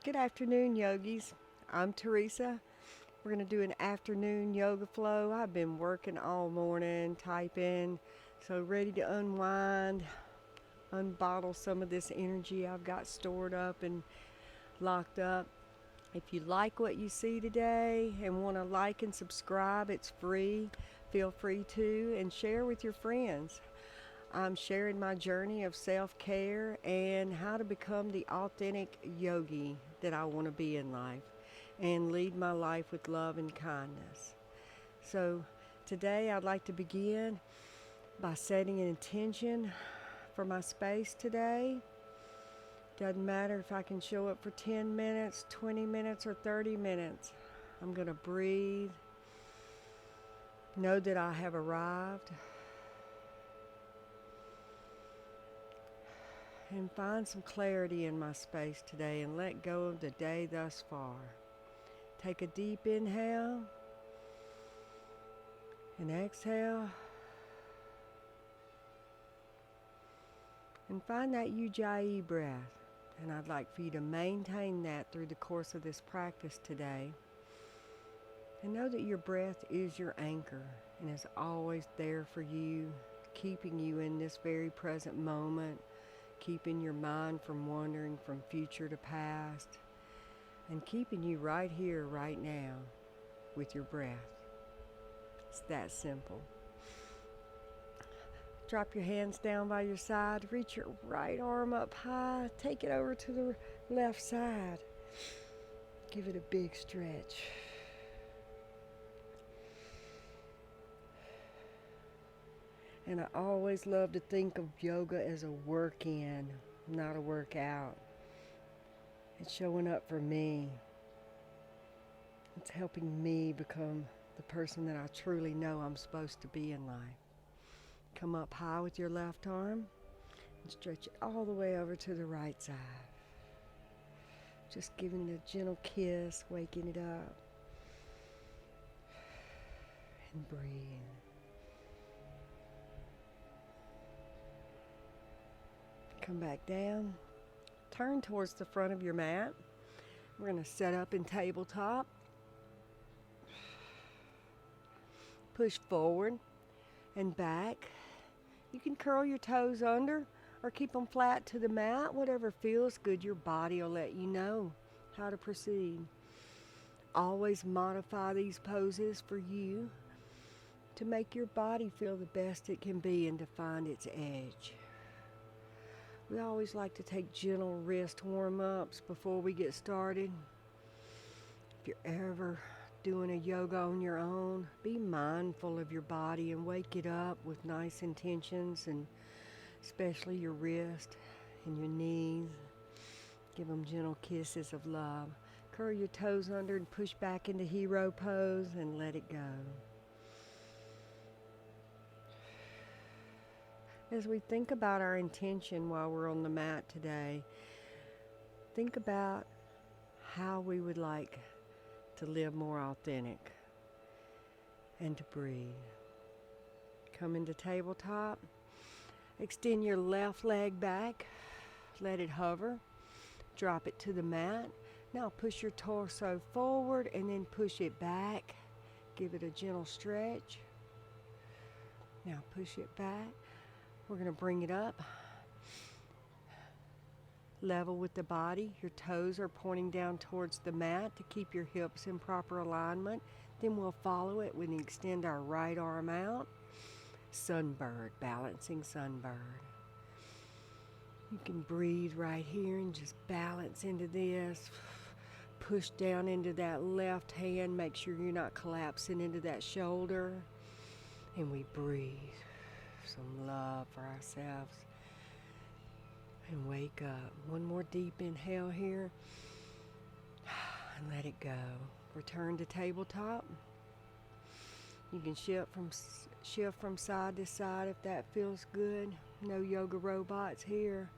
Good afternoon, yogis. I'm Teresa. We're going to do an afternoon yoga flow. I've been working all morning, typing, so ready to unwind, unbottle some of this energy I've got stored up and locked up. If you like what you see today and want to like and subscribe, it's free. Feel free to, and share with your friends. I'm sharing my journey of self-care and how to become the authentic yogi that I want to be in life and lead my life with love and kindness. So today I'd like to begin by setting an intention for my space today. Doesn't matter if I can show up for 10 minutes, 20 minutes, or 30 minutes. I'm going to breathe, know that I have arrived, and find some clarity in my space today and let go of the day thus far. Take a deep inhale and exhale, and find that Ujjayi breath. And I'd like for you to maintain that through the course of this practice today. And know that your breath is your anchor and is always there for you, keeping you in this very present moment, keeping your mind from wandering from future to past, and keeping you right here, right now, with your breath. It's that simple. Drop your hands down by your side. Reach your right arm up high. Take it over to the left side. Give it a big stretch. And I always love to think of yoga as a work-in, not a workout. It's showing up for me. It's helping me become the person that I truly know I'm supposed to be in life. Come up high with your left arm and stretch it all the way over to the right side. Just giving it a gentle kiss, waking it up. And breathe. Come back down. Turn towards the front of your mat. We're going to set up in tabletop. Push forward and back. You can curl your toes under or keep them flat to the mat. Whatever feels good, your body will let you know how to proceed. Always modify these poses for you to make your body feel the best it can be and to find its edge. We always like to take gentle wrist warm-ups before we get started. If you're ever doing a yoga on your own, be mindful of your body and wake it up with nice intentions, and especially your wrist and your knees. Give them gentle kisses of love. Curl your toes under and push back into hero pose and let it go. As we think about our intention while we're on the mat today, think about how we would like to live more authentic and to breathe. Come into tabletop. Extend your left leg back. Let it hover. Drop it to the mat. Now push your torso forward and then push it back. Give it a gentle stretch. Now push it back. We're going to bring it up, level with the body. Your toes are pointing down towards the mat to keep your hips in proper alignment. Then we'll follow it when we extend our right arm out. Sunbird, balancing sunbird. You can breathe right here and just balance into this. Push down into that left hand. Make sure you're not collapsing into that shoulder. And we breathe. Some love for ourselves. And wake up. One more deep inhale here. And let it go. Return to tabletop. You can shift from side to side if that feels good. No yoga robots here.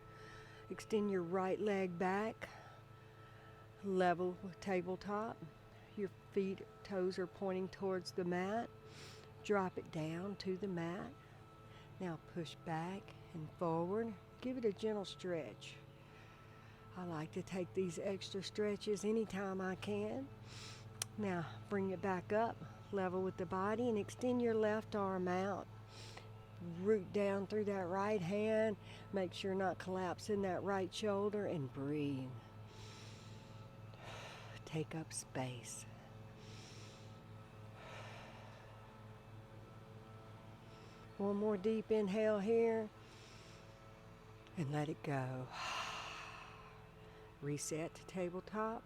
Extend your right leg back. Level with tabletop. Your feet, toes are pointing towards the mat. Drop it down to the mat. Now push back and forward. Give it a gentle stretch. I like to take these extra stretches anytime I can. Now bring it back up, level with the body, and extend your left arm out. Root down through that right hand. Make sure not collapsing that right shoulder, and breathe. Take up space. One more deep inhale here, and let it go. Reset to tabletop.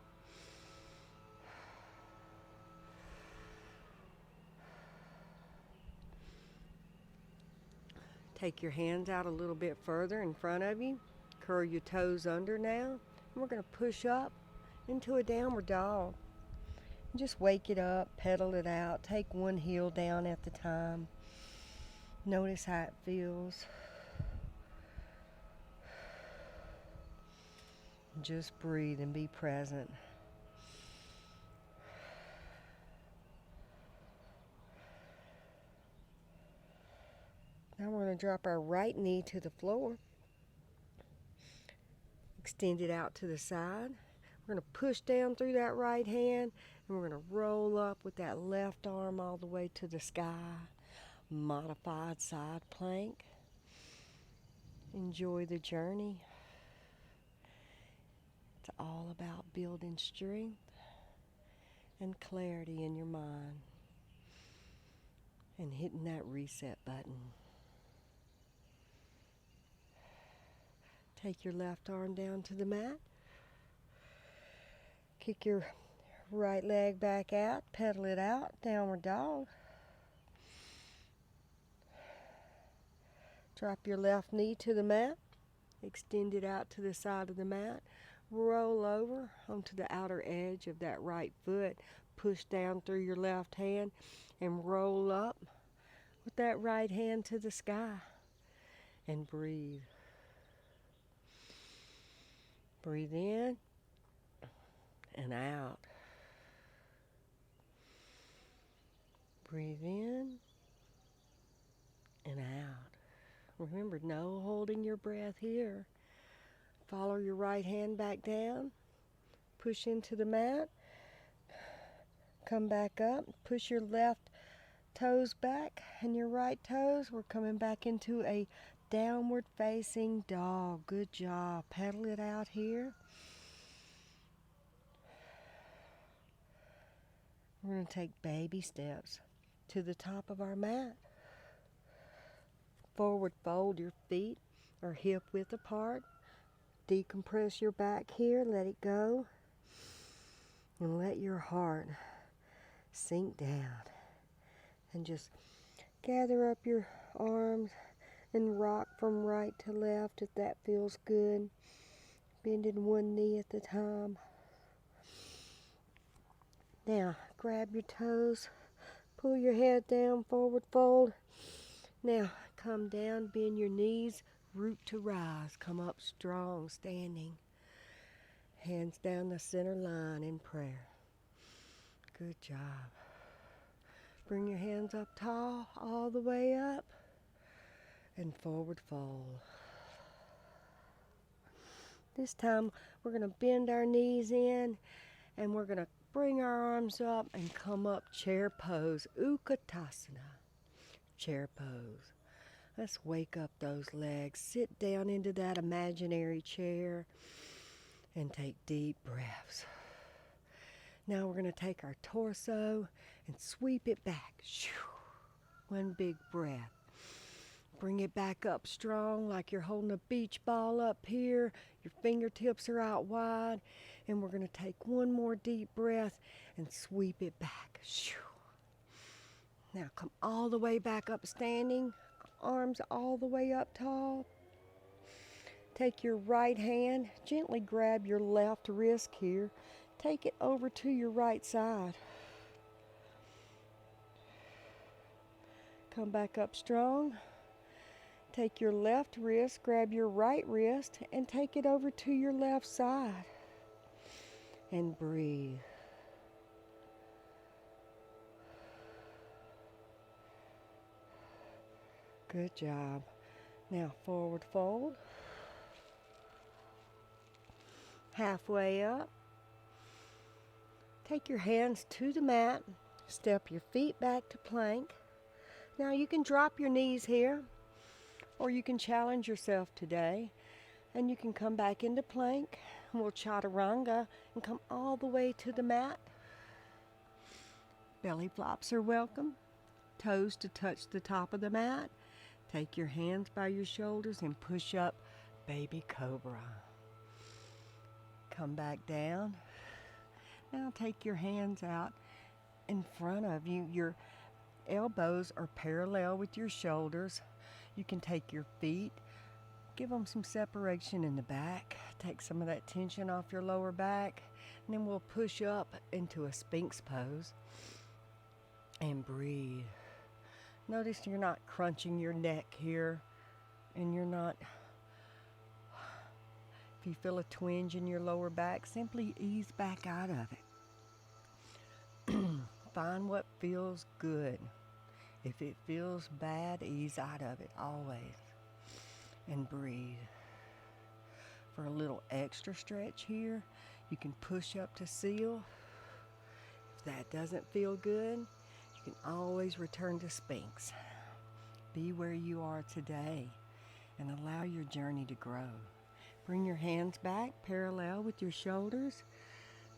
Take your hands out a little bit further in front of you. Curl your toes under now. And we're going to push up into a downward dog. Just wake it up, pedal it out. Take one heel down at the time. Notice how it feels. Just breathe and be present. Now we're going to drop our right knee to the floor. Extend it out to the side. We're going to push down through that right hand, and we're going to roll up with that left arm all the way to the sky. Modified side plank. Enjoy the journey. It's all about building strength and clarity in your mind and hitting that reset button. Take your left arm down to the mat. Kick your right leg back out, pedal it out, downward dog. Drop your left knee to the mat. Extend it out to the side of the mat. Roll over onto the outer edge of that right foot. Push down through your left hand and roll up with that right hand to the sky. And breathe. Breathe in and out. Breathe in and out. Remember, no holding your breath here. Follow your right hand back down. Push into the mat. Come back up. Push your left toes back and your right toes. We're coming back into a downward facing dog. Good job. Pedal it out here. We're going to take baby steps to the top of our mat. Forward fold your feet or hip width apart. Decompress your back here. Let it go. And let your heart sink down. And just gather up your arms and rock from right to left if that feels good. Bending one knee at a time. Now, grab your toes. Pull your head down, forward fold. Now, come down, bend your knees, root to rise. Come up strong, standing. Hands down the center line in prayer. Good job. Bring your hands up tall, all the way up, and forward fold. This time, we're going to bend our knees in, and we're going to bring our arms up and come up chair pose, Utkatasana, chair pose. Let's wake up those legs. Sit down into that imaginary chair and take deep breaths. Now we're going to take our torso and sweep it back. One big breath. Bring it back up strong like you're holding a beach ball up here. Your fingertips are out wide. And we're going to take one more deep breath and sweep it back. Now come all the way back up standing. Arms all the way up tall. Take your right hand, gently grab your left wrist here. Take it over to your right side. Come back up strong. Take your left wrist, grab your right wrist, and take it over to your left side. And breathe. Good job. Now forward fold. halfway up. Take your hands to the mat. Step your feet back to plank. Now you can drop your knees here, or you can challenge yourself today, and you can come back into plank. We'll chaturanga and come all the way to the mat. Belly flops are welcome. Toes to touch the top of the mat. Take your hands by your shoulders and push up baby cobra. Come back down. Now take your hands out in front of you. Your elbows are parallel with your shoulders. You can take your feet, give them some separation in the back. Take some of that tension off your lower back. And then we'll push up into a Sphinx Pose and breathe. Notice you're not crunching your neck here, and you're not, if you feel a twinge in your lower back, simply ease back out of it. Find what feels good. If it feels bad, ease out of it always. And breathe. For a little extra stretch here, you can push up to seal. If that doesn't feel good, you can always return to Sphinx. Be where you are today and allow your journey to grow. Bring your hands back parallel with your shoulders.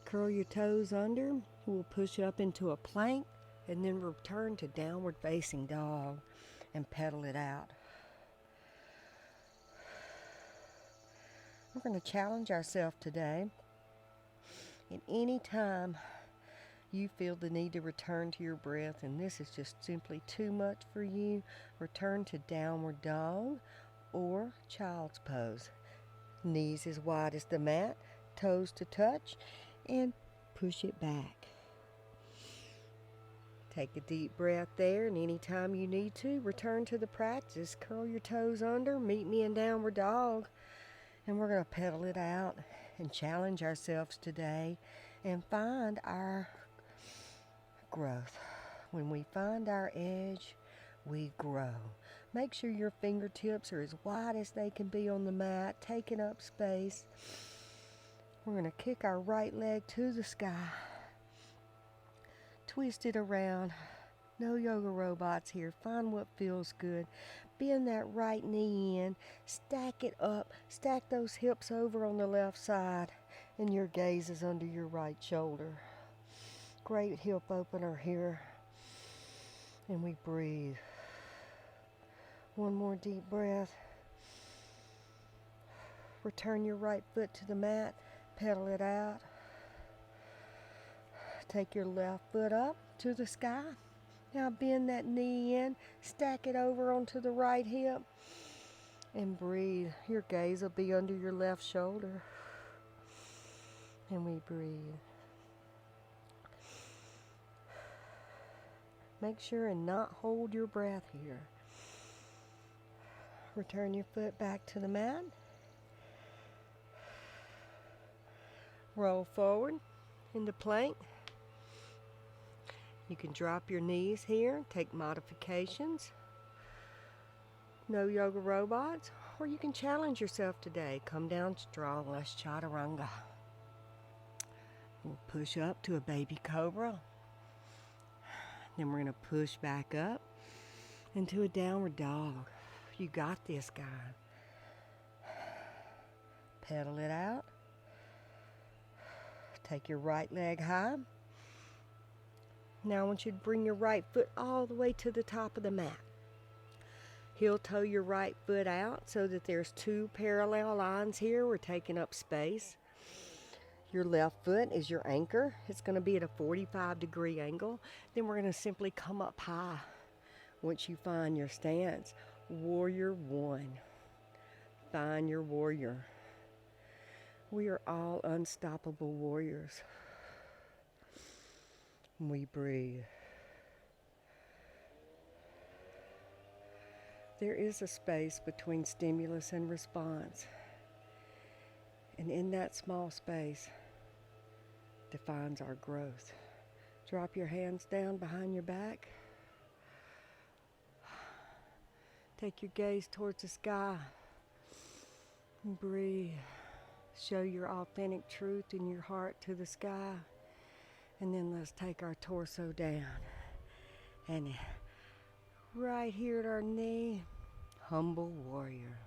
Curl your toes under. We'll push up into a plank and then return to downward facing dog and pedal it out. We're going to challenge ourselves today. And any time you feel the need to return to your breath and this is just simply too much for you, return to downward dog or child's pose. Knees as wide as the mat, toes to touch, and push it back. Take a deep breath there, and anytime you need to, return to the practice. Curl your toes under, meet me in downward dog, and we're going to pedal it out and challenge ourselves today and find our growth. When we find our edge, we grow. Make sure your fingertips are as wide as they can be on the mat, taking up space. We're going to kick our right leg to the sky. Twist it around. No yoga robots here. Find what feels good. Bend that right knee in. Stack it up. Stack those hips over on the left side. And your gaze is under your right shoulder. Great hip opener here. And we breathe. One more deep breath. Return your right foot to the mat. Pedal it out. Take your left foot up to the sky. Now bend that knee in. Stack it over onto the right hip. And breathe. Your gaze will be under your left shoulder. And we breathe. Make sure and not hold your breath here. Return your foot back to the mat. Roll forward into plank. You can drop your knees here, take modifications. No yoga robots. Or you can challenge yourself today. Come down strong. Let's chaturanga. We'll push up to a baby cobra. Then we're going to push back up into a downward dog. You got this, guy. Pedal it out. Take your right leg high. Now I want you to bring your right foot all the way to the top of the mat. Heel toe your right foot out so that there's two parallel lines here. We're taking up space. Your left foot is your anchor. It's going to be at a 45-degree angle. Then we're going to simply come up high once you find your stance. Warrior one. Find your warrior. We are all unstoppable warriors. We breathe. There is a space between stimulus and response. And in that small space defines our growth. Drop your hands down behind your back. Take your gaze towards the sky. And breathe. Show your authentic truth in your heart to the sky. And then let's take our torso down. And right here at our knee, humble warrior.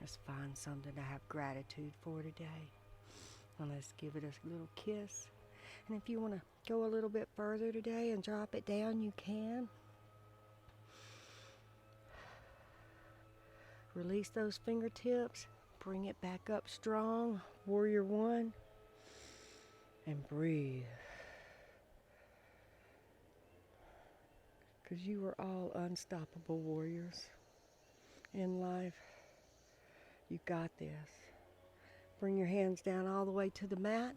Let's find something to have gratitude for today. And let's give it a little kiss. And if you want to go a little bit further today and drop it down, you can. Release those fingertips. Bring it back up strong. Warrior one. And breathe. Because you are all unstoppable warriors in life. You got this. Bring your hands down all the way to the mat.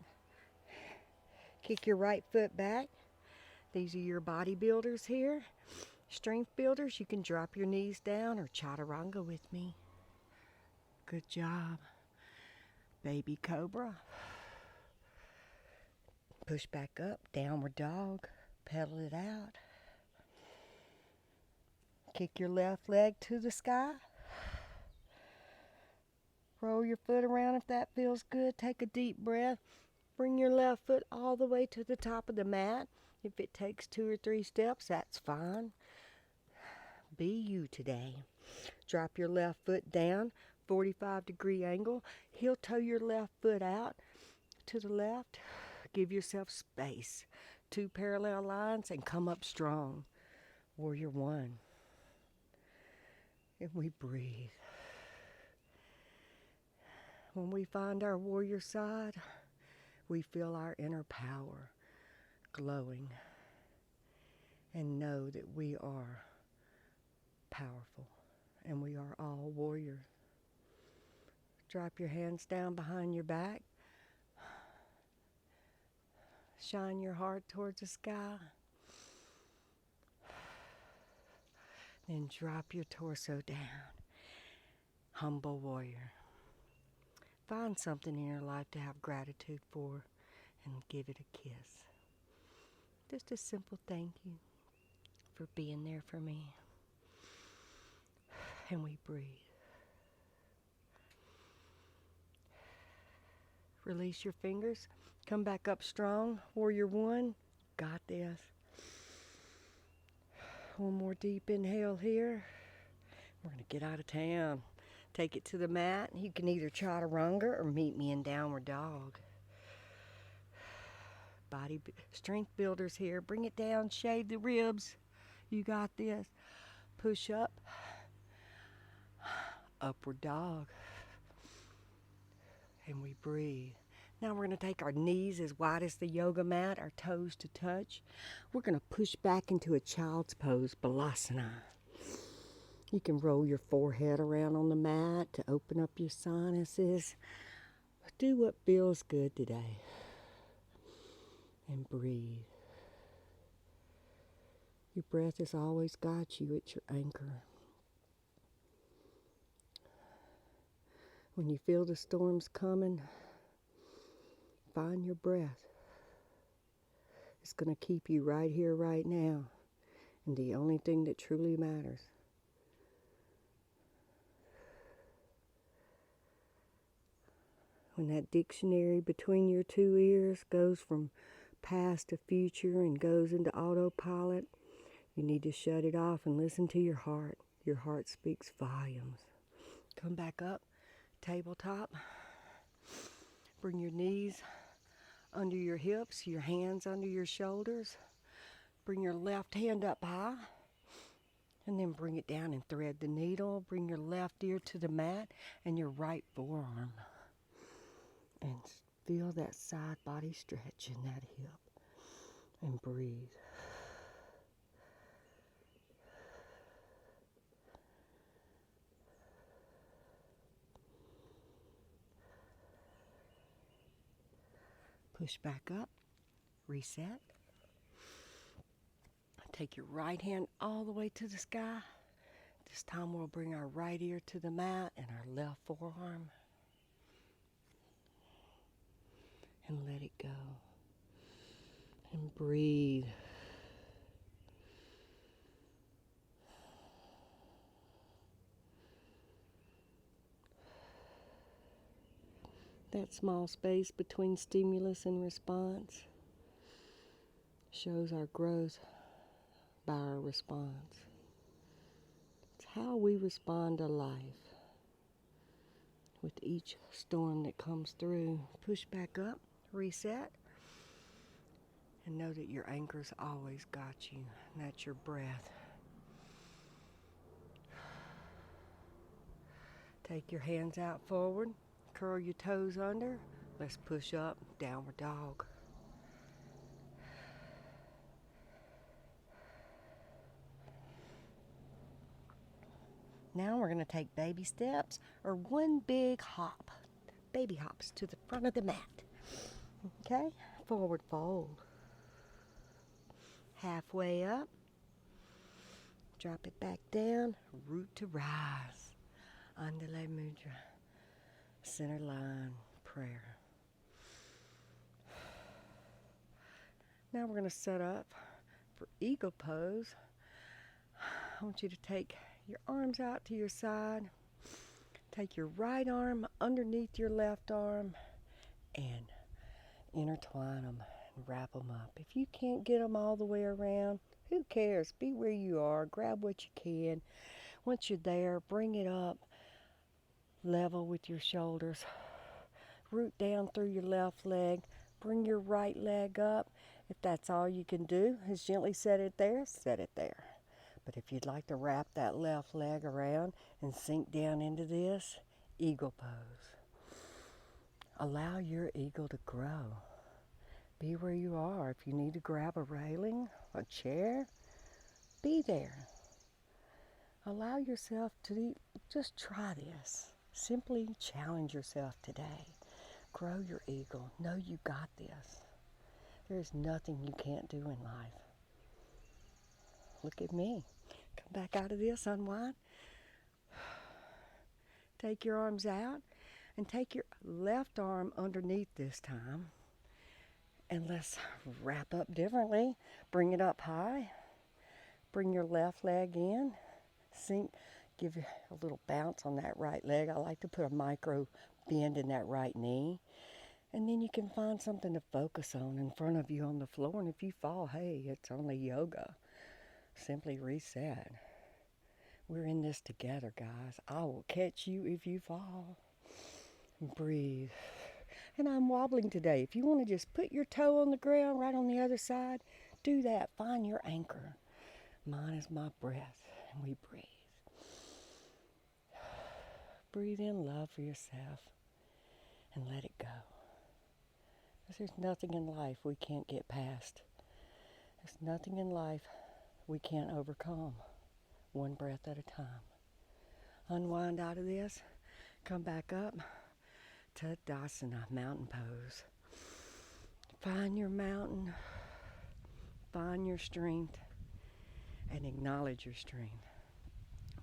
Kick your right foot back. These are your bodybuilders here. Strength builders, you can drop your knees down or chaturanga with me. Good job. Baby cobra. Push back up, downward dog. Pedal it out. Kick your left leg to the sky. Roll your foot around if that feels good. Take a deep breath. Bring your left foot all the way to the top of the mat. If it takes 2 or 3 steps, that's fine. Be you today. Drop your left foot down, 45-degree angle. Heel toe your left foot out to the left. Give yourself space. 2 parallel lines and come up strong. Warrior one. And we breathe. When we find our warrior side, we feel our inner power glowing and know that we are powerful and we are all warriors. Drop your hands down behind your back. Shine your heart towards the sky. Then drop your torso down. Humble warrior. Find something in your life to have gratitude for and give it a kiss. Just a simple thank you for being there for me. And we breathe. Release your fingers. Come back up strong. Warrior one. Got this. One more deep inhale here. We're going to get out of town. Take it to the mat. You can either chaturanga or meet me in downward dog. Body strength builders here. Bring it down. Shave the ribs. You got this. Push up. Upward dog. And we breathe. Now we're going to take our knees as wide as the yoga mat, our toes to touch. We're going to push back into a child's pose, Balasana. You can roll your forehead around on the mat to open up your sinuses. Do what feels good today. And breathe. Your breath has always got you. It's your anchor. When you feel the storms coming, find your breath. It's going to keep you right here, right now. And the only thing that truly matters. When that dictionary between your 2 ears goes from past to future and goes into autopilot, you need to shut it off and listen to your heart. Your heart speaks volumes. Come back up, tabletop. Bring your knees under your hips, your hands under your shoulders. Bring your left hand up high. And then bring it down and thread the needle. Bring your left ear to the mat and your right forearm. And feel that side body stretch in that hip. And breathe. Push back up. Reset. Take your right hand all the way to the sky. This time we'll bring our right ear to the mat and our left forearm. And let it go. And breathe. That small space between stimulus and response shows our growth by our response. It's how we respond to life. With each storm that comes through, push back up, reset, and know that your anchor's always got you, and that's your breath. Take your hands out forward, curl your toes under. Let's push up, downward dog. Now we're going to take baby steps or one big hop, baby hops to the front of the mat. Okay, forward fold. Halfway up, drop it back down, root to rise. Andale mudra, center line prayer. Now we're going to set up for eagle pose. I want you to take your arms out to your side. Take your right arm underneath your left arm and intertwine them and wrap them up. If you can't get them all the way around, who cares? Be where you are. Grab what you can. Once you're there, bring it up level with your shoulders. Root down through your left leg. Bring your right leg up. If that's all you can do is gently set it there, set it there. But if you'd like to wrap that left leg around and sink down into this, eagle pose. Allow your eagle to grow. Be where you are. If you need to grab a railing, a chair, be there. Allow yourself to just try this. Simply challenge yourself today. Grow your eagle. Know you got this. There's nothing you can't do in life. Look at me. Come back out of this, unwind. Take your arms out and take your left arm underneath this time. And let's wrap up differently. Bring it up high. Bring your left leg in. Sink. Give you a little bounce on that right leg. I like to put a micro bend in that right knee. And then you can find something to focus on in front of you on the floor. And if you fall, hey, it's only yoga. Simply reset. We're in this together, guys. I will catch you if you fall. Breathe. And I'm wobbling today. If you want to just put your toe on the ground right on the other side, do that. Find your anchor. Mine is my breath, and we breathe. Breathe in love for yourself and let it go. Because there's nothing in life we can't get past. There's nothing in life we can't overcome, one breath at a time. Unwind out of this, come back up to Balasana, mountain pose. Find your mountain, find your strength, and acknowledge your strength.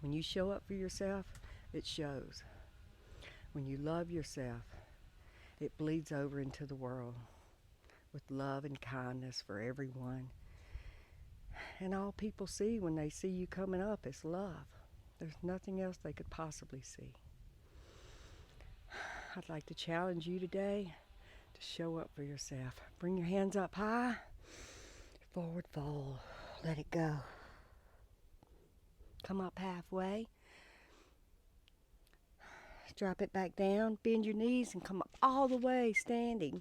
When you show up for yourself, it shows. When you love yourself, it bleeds over into the world with love and kindness for everyone. And all people see when they see you coming up is love. There's nothing else they could possibly see. I'd like to challenge you today to show up for yourself. Bring your hands up high. Forward fold. Let it go. Come up halfway. Drop it back down. Bend your knees and come up all the way standing.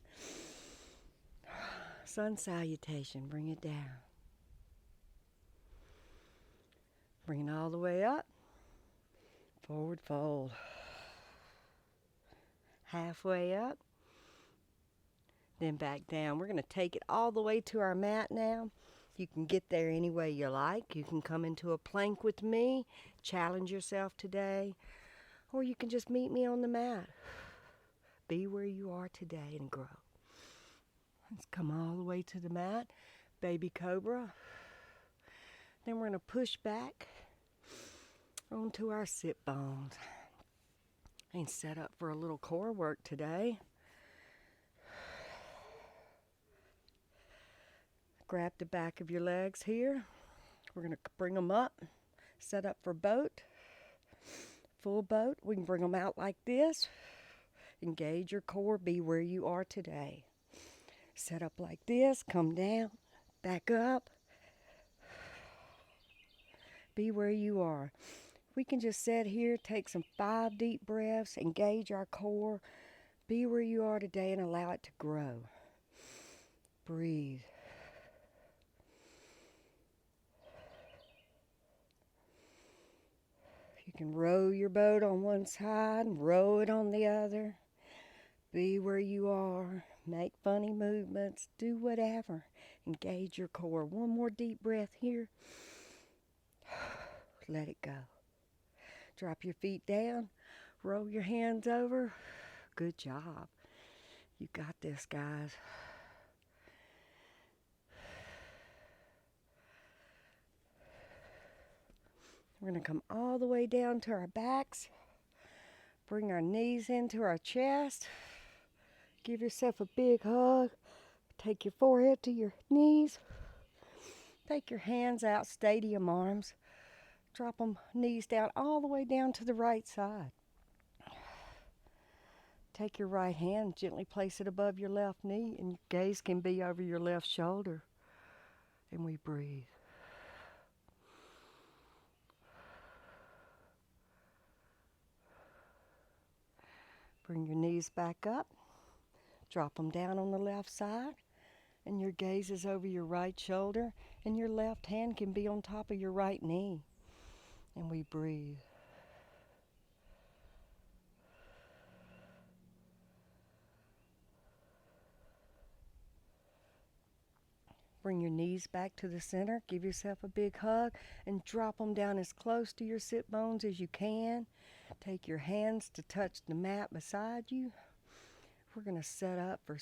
Sun salutation. Bring it down. Bring it all the way up. Forward fold. Halfway up. Then back down. We're going to take it all the way to our mat now. You can get there any way you like. You can come into a plank with me. Challenge yourself today. Or you can just meet me on the mat. Be where you are today and grow. Let's come all the way to the mat. Baby cobra. Then we're going to push back onto our sit bones and set up for a little core work today. Grab the back of your legs here. We're going to bring them up. Set up for boat. Full boat. We can bring them out like this. Engage your core. Be where you are today. Set up like this. Come down. Back up. Be where you are. We can just sit here, take some 5 deep breaths, engage our core. Be where you are today and allow it to grow. Breathe. You can row your boat on one side and row it on the other. Be where you are. Make funny movements. Do whatever. Engage your core. One more deep breath here. Let it go. Drop your feet down. Roll your hands over. Good job. You got this, guys. We're going to come all the way down to our backs. Bring our knees into our chest. Give yourself a big hug. Take your forehead to your knees. Take your hands out, stadium arms. Drop them, knees down, all the way down to the right side. Take your right hand, gently place it above your left knee, and your gaze can be over your left shoulder. And we breathe. Bring your knees back up. Drop them down on the left side. And your gaze is over your right shoulder. And your left hand can be on top of your right knee. And we breathe. Bring your knees back to the center. Give yourself a big hug and drop them down as close to your sit bones as you can. Take your hands to touch the mat beside you. We're going to set up for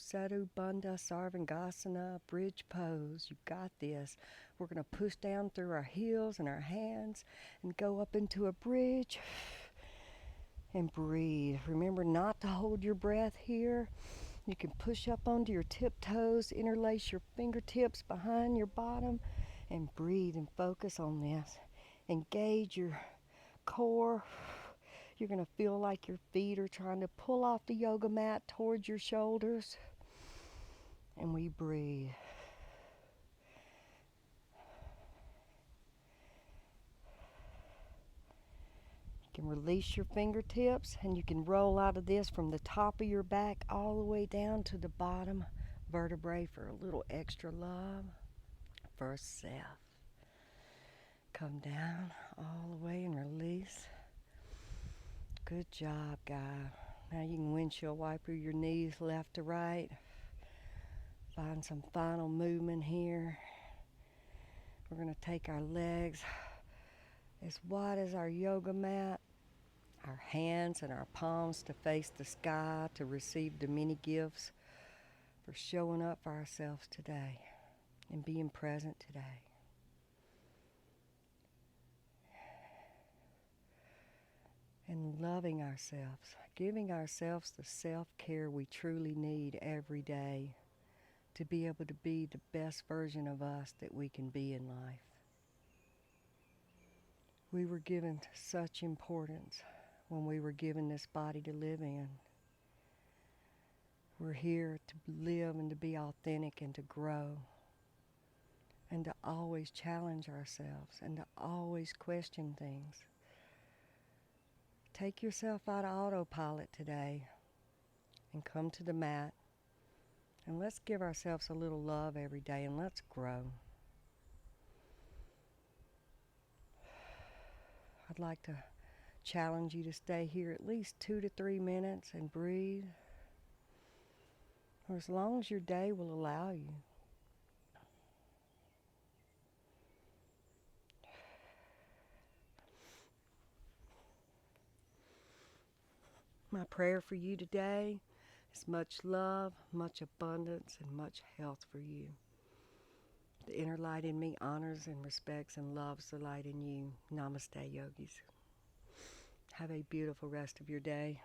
Bunda, Sarvangasana, bridge pose. You got this. We're going to push down through our heels and our hands and go up into a bridge and breathe. Remember not to hold your breath here. You can push up onto your tiptoes, interlace your fingertips behind your bottom, and breathe and focus on this. Engage your core. You're going to feel like your feet are trying to pull off the yoga mat towards your shoulders. And we breathe. You can release your fingertips and you can roll out of this from the top of your back all the way down to the bottom vertebrae for a little extra love. First self. Come down all the way and release. Good job, guy. Now you can windshield wiper your knees left to right. Find some final movement here. We're going to take our legs as wide as our yoga mat, our hands and our palms to face the sky to receive the many gifts for showing up for ourselves today and being present today. And loving ourselves, giving ourselves the self-care we truly need every day to be able to be the best version of us that we can be in life. We were given such importance when we were given this body to live in. We're here to live and to be authentic and to grow and to always challenge ourselves and to always question things. Take yourself out of autopilot today and come to the mat and let's give ourselves a little love every day and let's grow. I'd like to challenge you to stay here at least 2 to 3 minutes and breathe, or as long as your day will allow you. My prayer for you today is much love, much abundance, and much health for you. The inner light in me honors and respects and loves the light in you. Namaste, yogis. Have a beautiful rest of your day.